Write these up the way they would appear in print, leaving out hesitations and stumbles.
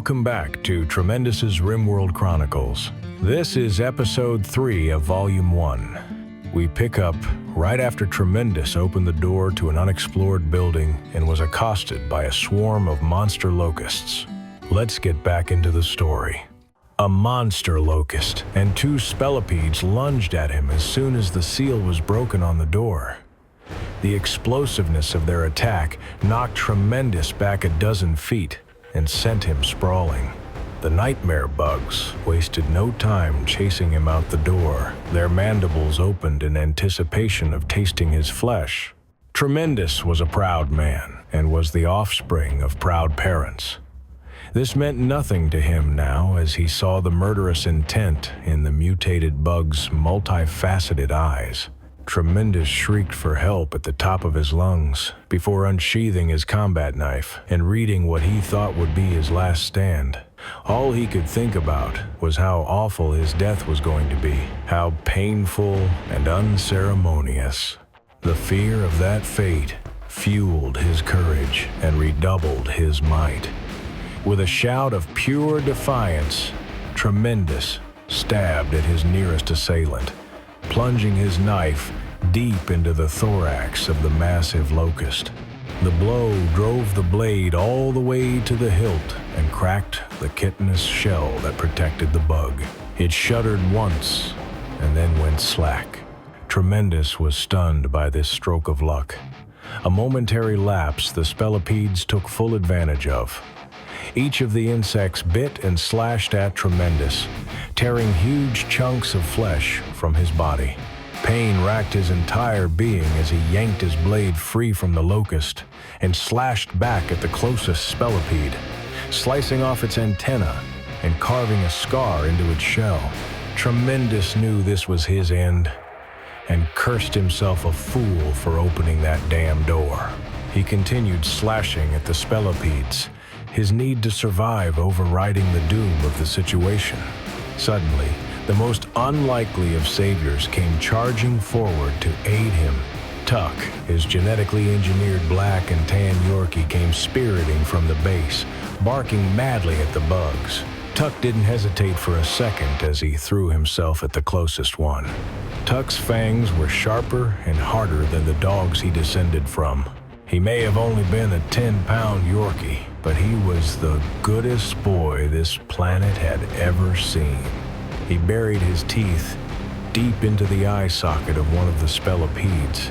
Welcome back to Tremendous's RimWorld Chronicles. This is episode 3 of volume 1. We pick up right after Tremendous opened the door to an unexplored building and was accosted by a swarm of monster locusts. Let's get back into the story. A monster locust and 2 spellipedes lunged at him as soon as the seal was broken on the door. The explosiveness of their attack knocked Tremendous back a dozen feet and sent him sprawling. The nightmare bugs wasted no time chasing him out the door, their mandibles opened in anticipation of tasting his flesh. Tremendous was a proud man and was the offspring of proud parents. This meant nothing to him now as he saw the murderous intent in the mutated bug's multifaceted eyes. Tremendous shrieked for help at the top of his lungs before unsheathing his combat knife and reading what he thought would be his last stand. All he could think about was how awful his death was going to be, how painful and unceremonious. The fear of that fate fueled his courage and redoubled his might. With a shout of pure defiance, Tremendous stabbed at his nearest assailant, plunging his knife deep into the thorax of the massive locust. The blow drove the blade all the way to the hilt and cracked the chitinous shell that protected the bug. It shuddered once and then went slack. Tremendous was stunned by this stroke of luck. A momentary lapse the spellipedes took full advantage of. Each of the insects bit and slashed at Tremendous, tearing huge chunks of flesh from his body. Pain racked his entire being as he yanked his blade free from the locust and slashed back at the closest spellipede, slicing off its antenna and carving a scar into its shell. Tremendous knew this was his end and cursed himself a fool for opening that damn door. He continued slashing at the spellipedes, his need to survive overriding the doom of the situation. Suddenly, the most unlikely of saviors came charging forward to aid him. Tuck, his genetically engineered black and tan Yorkie, came spiriting from the base, barking madly at the bugs. Tuck didn't hesitate for a second as he threw himself at the closest one. Tuck's fangs were sharper and harder than the dogs he descended from. He may have only been a 10-pound Yorkie, but he was the goodest boy this planet had ever seen. He buried his teeth deep into the eye socket of one of the spellipedes,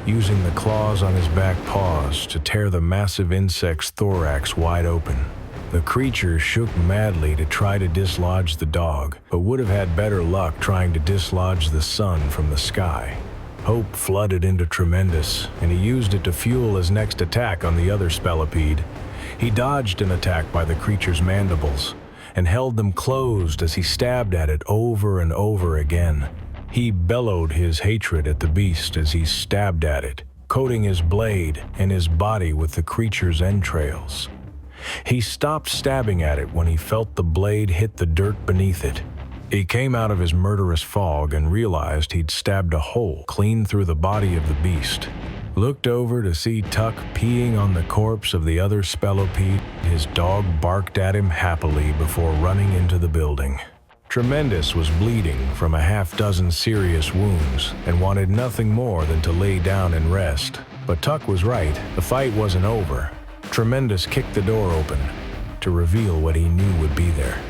using the claws on his back paws to tear the massive insect's thorax wide open. The creature shook madly to try to dislodge the dog, but would have had better luck trying to dislodge the sun from the sky. Hope flooded into Tremendous, and he used it to fuel his next attack on the other spellipede. He dodged an attack by the creature's mandibles and held them closed as he stabbed at it over and over again. He bellowed his hatred at the beast as he stabbed at it, coating his blade and his body with the creature's entrails. He stopped stabbing at it when he felt the blade hit the dirt beneath it. He came out of his murderous fog and realized he'd stabbed a hole clean through the body of the beast. Looked over to see Tuck peeing on the corpse of the other spellipede. His dog barked at him happily before running into the building. Tremendous was bleeding from a half-dozen serious wounds and wanted nothing more than to lay down and rest. But Tuck was right. The fight wasn't over. Tremendous kicked the door open to reveal what he knew would be there.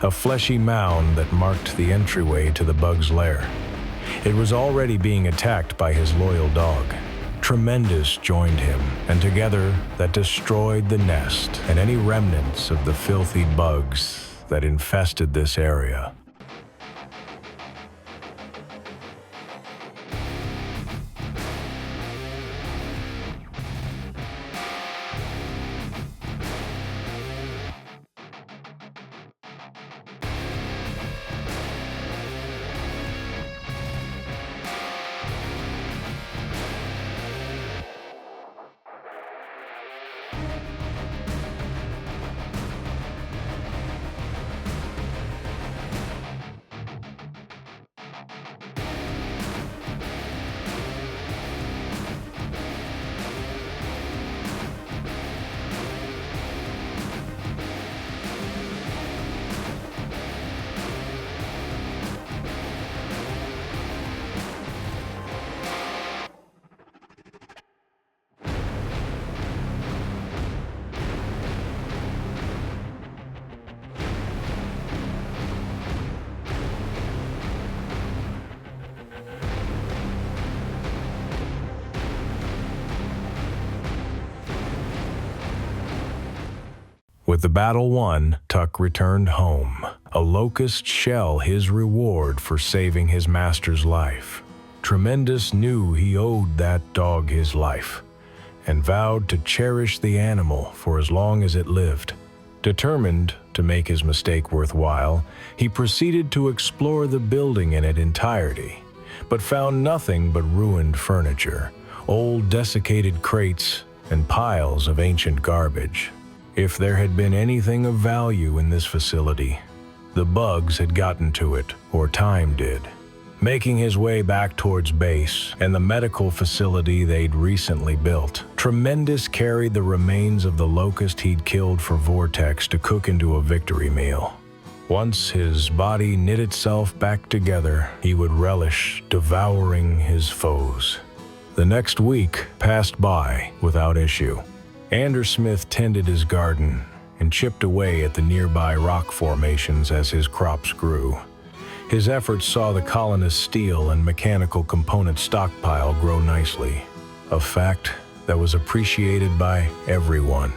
A fleshy mound that marked the entryway to the bug's lair. It was already being attacked by his loyal dog. Tremendous joined him, and together that destroyed the nest and any remnants of the filthy bugs that infested this area. With the battle won, Tuck returned home, a locust shell his reward for saving his master's life. Tremendous knew he owed that dog his life, and vowed to cherish the animal for as long as it lived. Determined to make his mistake worthwhile, he proceeded to explore the building in its entirety, but found nothing but ruined furniture, old desiccated crates, and piles of ancient garbage. If there had been anything of value in this facility, the bugs had gotten to it, or time did. Making his way back towards base and the medical facility they'd recently built, Tremendous carried the remains of the locust he'd killed for Vortex to cook into a victory meal. Once his body knit itself back together, he would relish devouring his foes. The next week passed by without issue. Smith tended his garden and chipped away at the nearby rock formations as his crops grew. His efforts saw the colonists' steel and mechanical component stockpile grow nicely, a fact that was appreciated by everyone.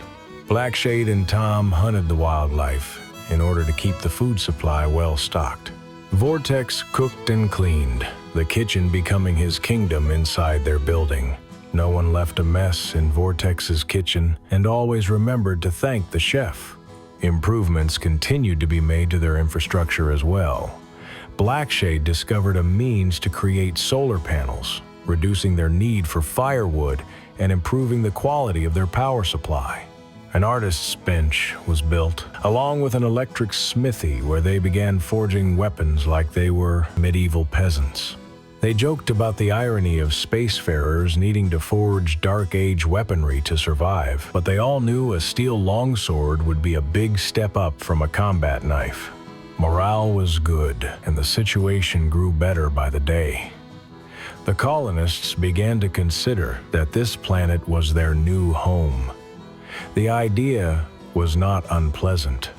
Blackshade and Tom hunted the wildlife in order to keep the food supply well stocked. Vortex cooked and cleaned, the kitchen becoming his kingdom inside their building. No one left a mess in Vortex's kitchen and always remembered to thank the chef. Improvements continued to be made to their infrastructure as well. Blackshade discovered a means to create solar panels, reducing their need for firewood and improving the quality of their power supply. An artist's bench was built, along with an electric smithy where they began forging weapons like they were medieval peasants. They joked about the irony of spacefarers needing to forge Dark Age weaponry to survive, but they all knew a steel longsword would be a big step up from a combat knife. Morale was good, and the situation grew better by the day. The colonists began to consider that this planet was their new home. The idea was not unpleasant.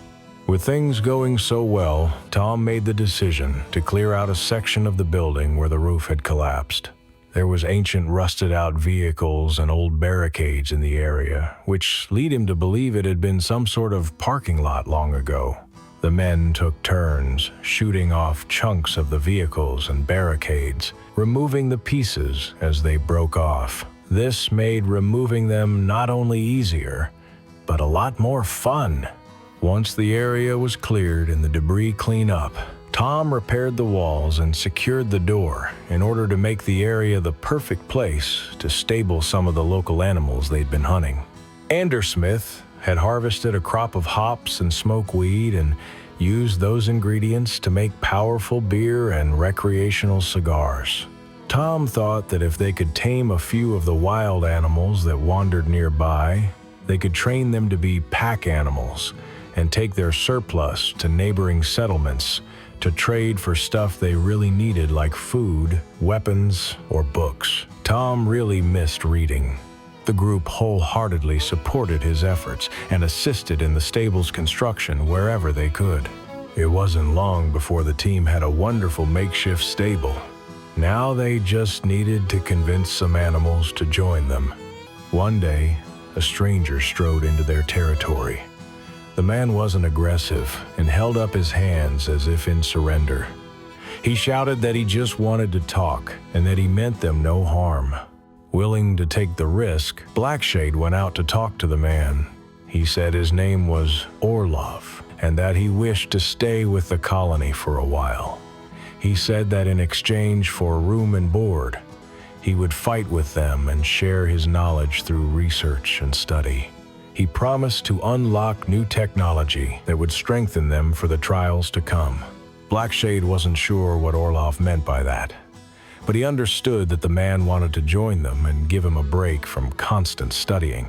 With things going so well, Tom made the decision to clear out a section of the building where the roof had collapsed. There was ancient rusted-out vehicles and old barricades in the area, which lead him to believe it had been some sort of parking lot long ago. The men took turns shooting off chunks of the vehicles and barricades, removing the pieces as they broke off. This made removing them not only easier, but a lot more fun. Once the area was cleared and the debris cleaned up, Tom repaired the walls and secured the door in order to make the area the perfect place to stable some of the local animals they'd been hunting. Smith had harvested a crop of hops and smokeweed and used those ingredients to make powerful beer and recreational cigars. Tom thought that if they could tame a few of the wild animals that wandered nearby, they could train them to be pack animals and take their surplus to neighboring settlements to trade for stuff they really needed like food, weapons, or books. Tom really missed reading. The group wholeheartedly supported his efforts and assisted in the stable's construction wherever they could. It wasn't long before the team had a wonderful makeshift stable. Now they just needed to convince some animals to join them. One day, a stranger strode into their territory. The man wasn't aggressive and held up his hands as if in surrender. He shouted that he just wanted to talk and that he meant them no harm. Willing to take the risk, Blackshade went out to talk to the man. He said his name was Orlov and that he wished to stay with the colony for a while. He said that in exchange for room and board, he would fight with them and share his knowledge through research and study. He promised to unlock new technology that would strengthen them for the trials to come. Blackshade wasn't sure what Orlov meant by that, but he understood that the man wanted to join them and give him a break from constant studying.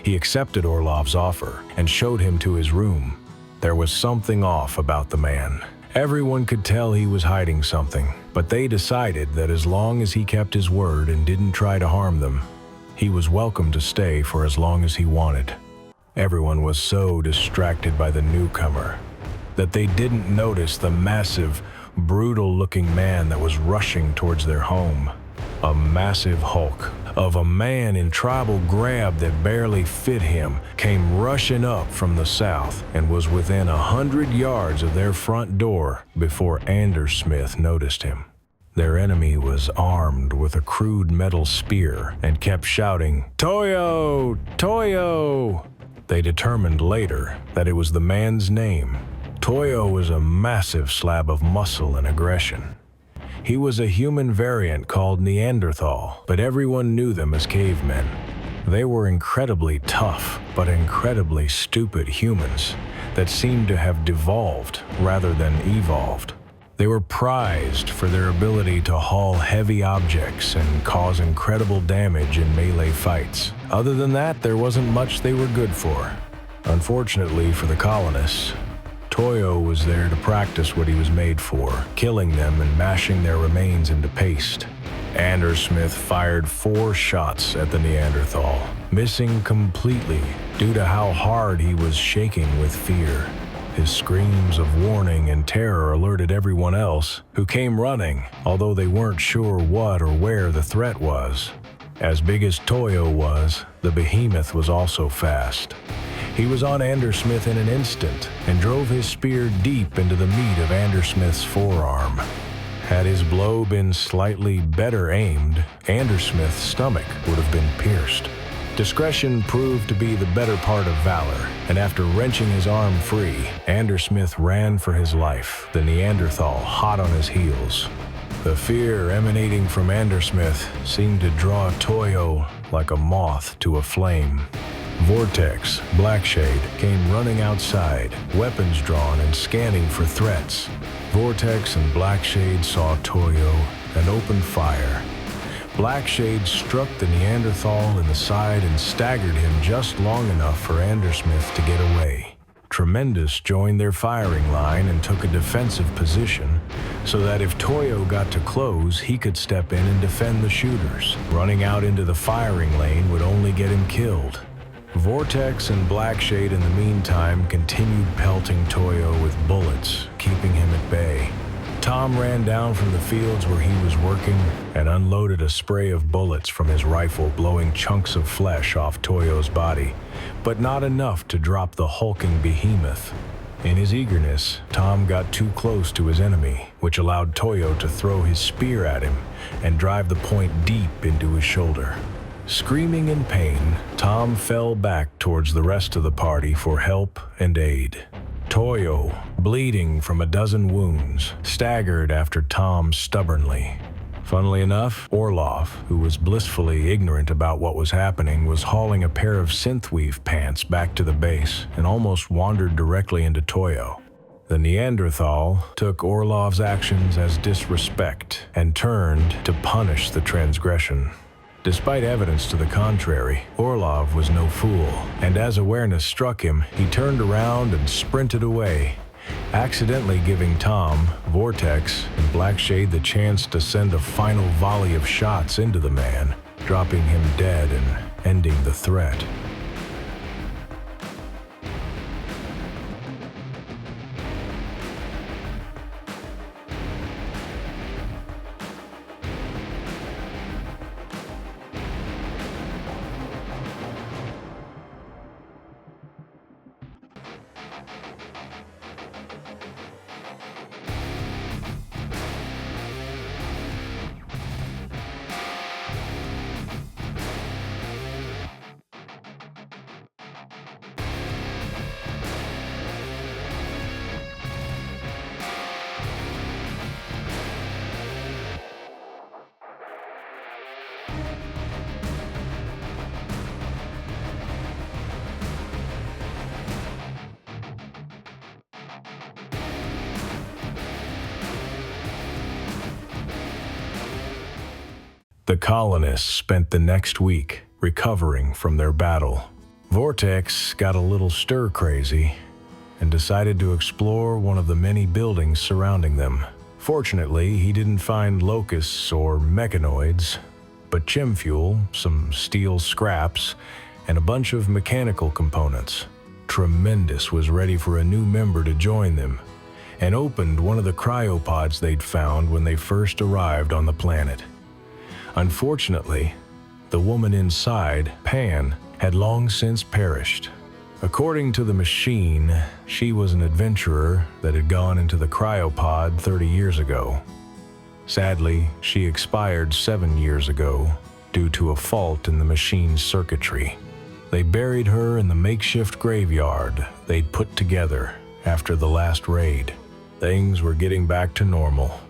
He accepted Orlov's offer and showed him to his room. There was something off about the man. Everyone could tell he was hiding something, but they decided that as long as he kept his word and didn't try to harm them, he was welcome to stay for as long as he wanted. Everyone was so distracted by the newcomer that they didn't notice the massive, brutal-looking man that was rushing towards their home. A massive hulk of a man in tribal grab that barely fit him came rushing up from the south and was within 100 yards of their front door before Andersmith noticed him. Their enemy was armed with a crude metal spear and kept shouting, "Toyo! Toyo!" They determined later that it was the man's name. Toyo was a massive slab of muscle and aggression. He was a human variant called Neanderthal, but everyone knew them as cavemen. They were incredibly tough, but incredibly stupid humans that seemed to have devolved rather than evolved. They were prized for their ability to haul heavy objects and cause incredible damage in melee fights. Other than that, there wasn't much they were good for. Unfortunately for the colonists, Toyo was there to practice what he was made for, killing them and mashing their remains into paste. Andersmith fired 4 shots at the Neanderthal, missing completely due to how hard he was shaking with fear. His screams of warning and terror alerted everyone else, who came running, although they weren't sure what or where the threat was. As big as Toyo was, the behemoth was also fast. He was on Andersmith in an instant and drove his spear deep into the meat of Andersmith's forearm. Had his blow been slightly better aimed, Andersmith's stomach would have been pierced. Discretion proved to be the better part of valor, and after wrenching his arm free, Andersmith ran for his life, the Neanderthal hot on his heels. The fear emanating from Andersmith seemed to draw Toyo like a moth to a flame. Vortex, Blackshade, came running outside, weapons drawn and scanning for threats. Vortex and Blackshade saw Toyo and opened fire. Blackshade struck the Neanderthal in the side and staggered him just long enough for Andersmith to get away. Tremendous joined their firing line and took a defensive position so that if Toyo got too close, he could step in and defend the shooters. Running out into the firing lane would only get him killed. Vortex and Blackshade in the meantime continued pelting Toyo with bullets, keeping him at bay. Tom ran down from the fields where he was working and unloaded a spray of bullets from his rifle, blowing chunks of flesh off Toyo's body, but not enough to drop the hulking behemoth. In his eagerness, Tom got too close to his enemy, which allowed Toyo to throw his spear at him and drive the point deep into his shoulder. Screaming in pain, Tom fell back towards the rest of the party for help and aid. Toyo, bleeding from a dozen wounds, staggered after Tom stubbornly. Funnily enough, Orlov, who was blissfully ignorant about what was happening, was hauling a pair of synthweave pants back to the base and almost wandered directly into Toyo. The Neanderthal took Orlov's actions as disrespect and turned to punish the transgression. Despite evidence to the contrary, Orlov was no fool, and as awareness struck him, he turned around and sprinted away, accidentally giving Tom, Vortex, and Blackshade the chance to send a final volley of shots into the man, dropping him dead and ending the threat. The colonists spent the next week recovering from their battle. Vortex got a little stir-crazy and decided to explore one of the many buildings surrounding them. Fortunately, he didn't find locusts or mechanoids, but chim fuel, some steel scraps, and a bunch of mechanical components. Tremendous was ready for a new member to join them and opened one of the cryopods they'd found when they first arrived on the planet. Unfortunately, the woman inside, Pan, had long since perished. According to the machine, she was an adventurer that had gone into the cryopod 30 years ago. Sadly, she expired 7 years ago due to a fault in the machine's circuitry. They buried her in the makeshift graveyard they'd put together after the last raid. Things were getting back to normal,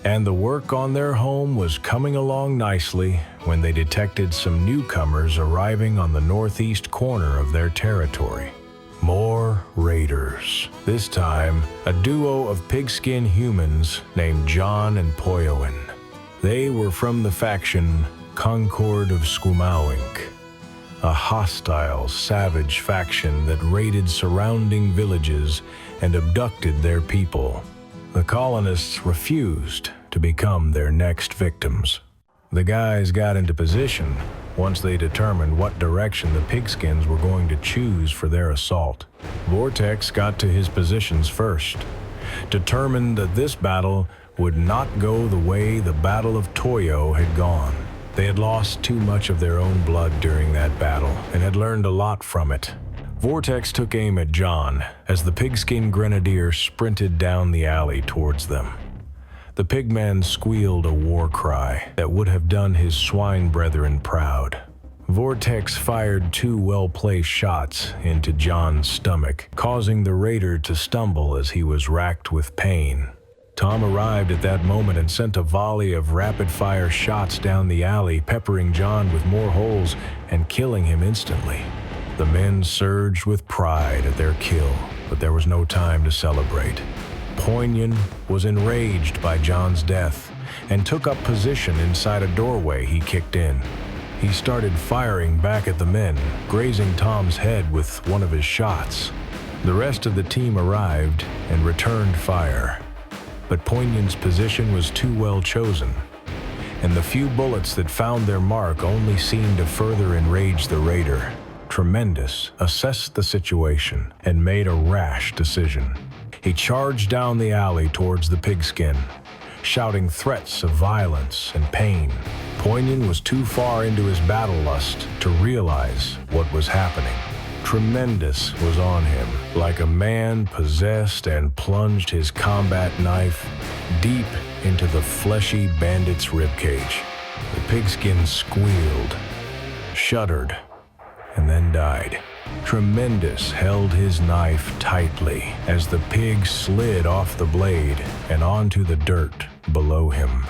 and the work on their home was coming along nicely when they detected some newcomers arriving on the northeast corner of their territory. More raiders. This time, a duo of pigskin humans named John and Poyoin. They were from the faction Concord of Squamawink, a hostile, savage faction that raided surrounding villages and abducted their people. The colonists refused to become their next victims. The guys got into position once they determined what direction the pigskins were going to choose for their assault. Vortex got to his positions first, determined that this battle would not go the way the Battle of Toyo had gone. They had lost too much of their own blood during that battle and had learned a lot from it. Vortex took aim at John as the pigskin grenadier sprinted down the alley towards them. The pigman squealed a war cry that would have done his swine brethren proud. Vortex fired 2 well-placed shots into John's stomach, causing the raider to stumble as he was racked with pain. Tom arrived at that moment and sent a volley of rapid-fire shots down the alley, peppering John with more holes and killing him instantly. The men surged with pride at their kill, but there was no time to celebrate. Poignant was enraged by John's death and took up position inside a doorway he kicked in. He started firing back at the men, grazing Tom's head with one of his shots. The rest of the team arrived and returned fire, but Poignant's position was too well chosen, and the few bullets that found their mark only seemed to further enrage the raider. Tremendous assessed the situation and made a rash decision. He charged down the alley towards the pigskin, shouting threats of violence and pain. Poignant was too far into his battle lust to realize what was happening. Tremendous was on him, like a man possessed, and plunged his combat knife deep into the fleshy bandit's ribcage. The pigskin squealed, shuddered, and then died. Tremendous held his knife tightly as the pig slid off the blade and onto the dirt below him.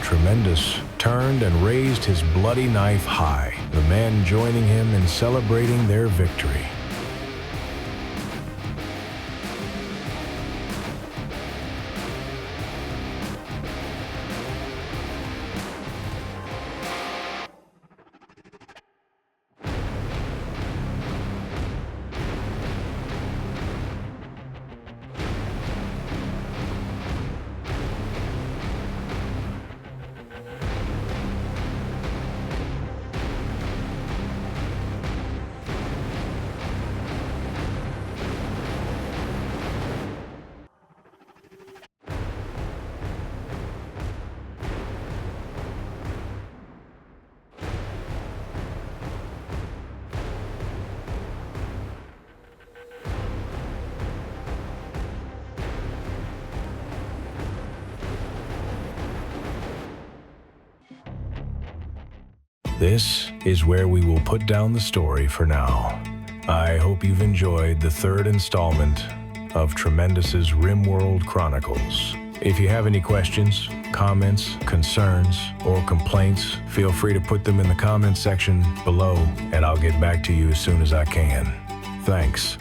Tremendous turned and raised his bloody knife high, the men joining him in celebrating their victory. This is where we will put down the story for now. I hope you've enjoyed the 3rd installment of Tremendous's RimWorld Chronicles. If you have any questions, comments, concerns, or complaints, feel free to put them in the comments section below, and I'll get back to you as soon as I can. Thanks.